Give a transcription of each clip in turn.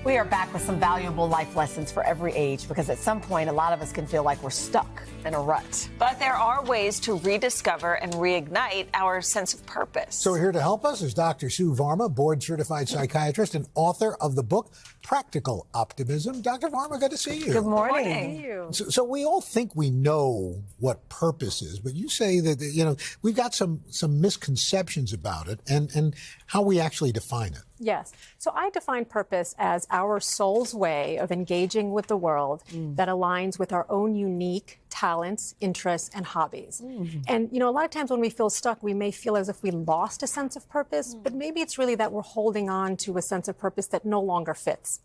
We are back with some valuable life lessons for every age, because at some point, a lot of us can feel like we're stuck in a rut. But there are ways to rediscover and reignite our sense of purpose. So here to help us is Dr. Sue Varma, board-certified psychiatrist and author of the book Practical Optimism. Dr. Varma, good to see you. Good morning. Thank you. So we all think we know what purpose is, but you say that, we've got some misconceptions about it and how we actually define it. Yes. So I define purpose as our soul's way of engaging with the world that aligns with our own unique talents, interests, and hobbies. And, a lot of times when we feel stuck, we may feel as if we lost a sense of purpose, but maybe it's really that we're holding on to a sense of purpose that no longer fits.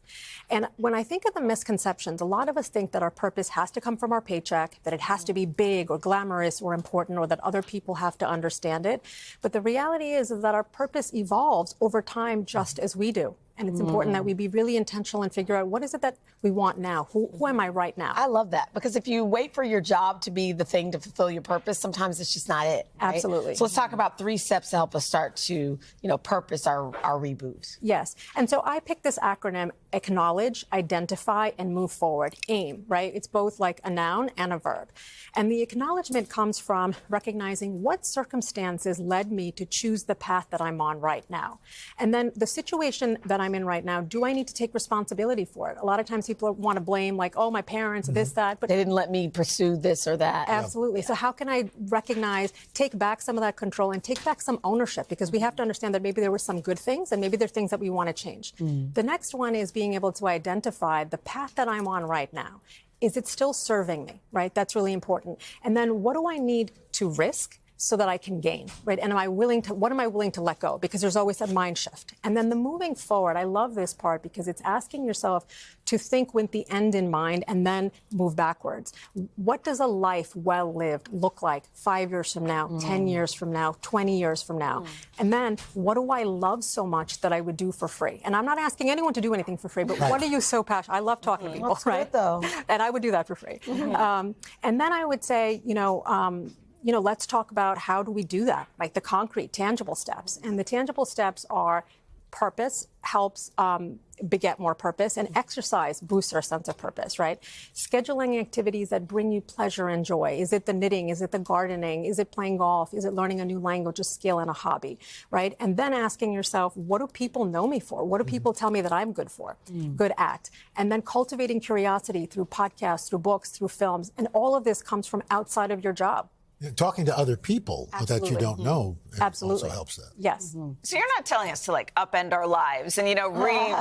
And when I think of the misconceptions, a lot of us think that our purpose has to come from our paycheck, that it has to be big or glamorous or important, or that other people have to understand it. But the reality is that our purpose evolves over time just as we do. And it's important that we be really intentional and figure out what is it that we want now? Who am I right now? I love that, because if you wait for your job to be the thing to fulfill your purpose, sometimes it's just not it. Right? Absolutely. So let's talk about 3 steps to help us start to, purpose our reboot. Yes. And so I picked this acronym: acknowledge, identify, and move forward. AIM, right? It's both like a noun and a verb. And the acknowledgement comes from recognizing what circumstances led me to choose the path that I'm on right now. And then the situation that I'm in right now, do I need to take responsibility for it? A lot of times people want to blame, like, oh, my parents, this, that. But they didn't let me pursue this or that. Absolutely. So how can I recognize, take back some of that control and take back some ownership? Because we have to understand that maybe there were some good things and maybe there are things that we want to change. The next one is being able to identify the path that I'm on right now. Is it still serving me, right? That's really important. And then what do I need to risk so that I can gain, right? And what am I willing to let go? Because there's always a mind shift. And then the moving forward, I love this part because it's asking yourself to think with the end in mind and then move backwards. What does a life well lived look like 5 years from now, 10 years from now, 20 years from now? And then what do I love so much that I would do for free? And I'm not asking anyone to do anything for free, but what are you so passionate? I love talking to people, That's right? Good, though. And I would do that for free. And then I would say, let's talk about how do we do that, like the concrete, tangible steps. And the tangible steps are purpose helps beget more purpose, and exercise boosts our sense of purpose, right? Scheduling activities that bring you pleasure and joy. Is it the knitting? Is it the gardening? Is it playing golf? Is it learning a new language, a skill, and a hobby, right? And then asking yourself, what do people know me for? What do people tell me that I'm good for, good at? And then cultivating curiosity through podcasts, through books, through films. And all of this comes from outside of your job. Talking to other people that you don't know Absolutely. also helps that. Yes. So you're not telling us to upend our lives and,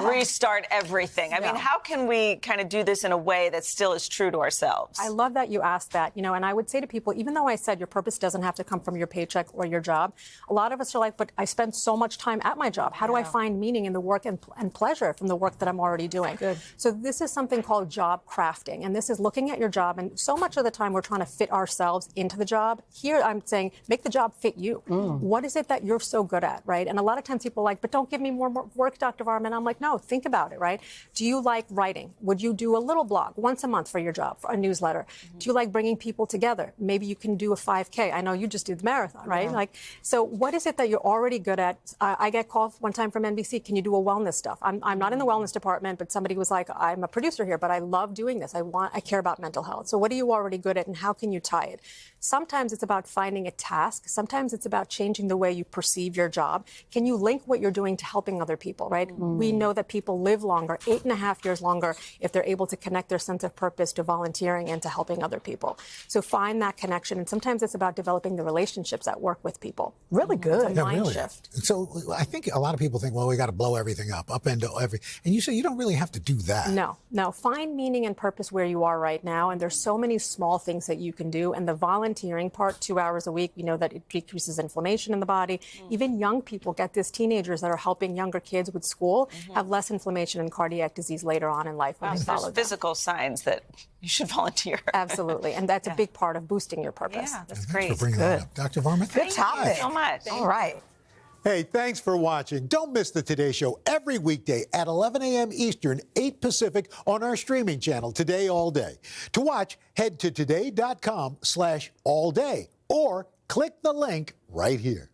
restart everything. I mean, how can we kind of do this in a way that still is true to ourselves? I love that you asked that, and I would say to people, even though I said your purpose doesn't have to come from your paycheck or your job, a lot of us are like, but I spend so much time at my job. How do I find meaning in the work and pleasure from the work that I'm already doing? Good. So this is something called job crafting, and this is looking at your job, and so much of the time we're trying to fit ourselves into the job. Here I'm saying, make the job fit you. What is it that you're so good at, right? And a lot of times people are like, but don't give me more work, Dr. Varma. And I'm like, no, think about it, right? Do you like writing? Would you do a little blog once a month for your job, for a newsletter? Do you like bringing people together? Maybe you can do a 5K. I know you just did the marathon, right? So what is it that you're already good at? I get called one time from NBC, can you do a wellness stuff? I'm not in the wellness department, but somebody was like, I'm a producer here, but I love doing this. I care about mental health. So what are you already good at, and how can you tie it? Sometimes it's about finding a task. Sometimes it's about changing the way you perceive your job. Can you link what you're doing to helping other people, right? We know that people live longer, 8.5 years longer, if they're able to connect their sense of purpose to volunteering and to helping other people. So find that connection. And sometimes it's about developing the relationships that work with people. Really good. It's a mind shift. So I think a lot of people think, well, we got to blow everything up and and you say you don't really have to do that. No. Find meaning and purpose where you are right now. And there's so many small things that you can do. And the volunteering part, 2 hours a week, we know that it decreases inflammation in the body. Even young people get this. Teenagers that are helping younger kids with school have less inflammation and cardiac disease later on in life when they follow There's physical signs that you should volunteer. Absolutely. And that's a big part of boosting your purpose. Yeah, that's Thanks great. for bringing that up. Dr. Varma, Good topic. Thank you so much. All right. Hey, thanks for watching. Don't miss the Today Show every weekday at 11 a.m. Eastern, 8 Pacific on our streaming channel, Today All Day. To watch, head to today.com/allday or click the link right here.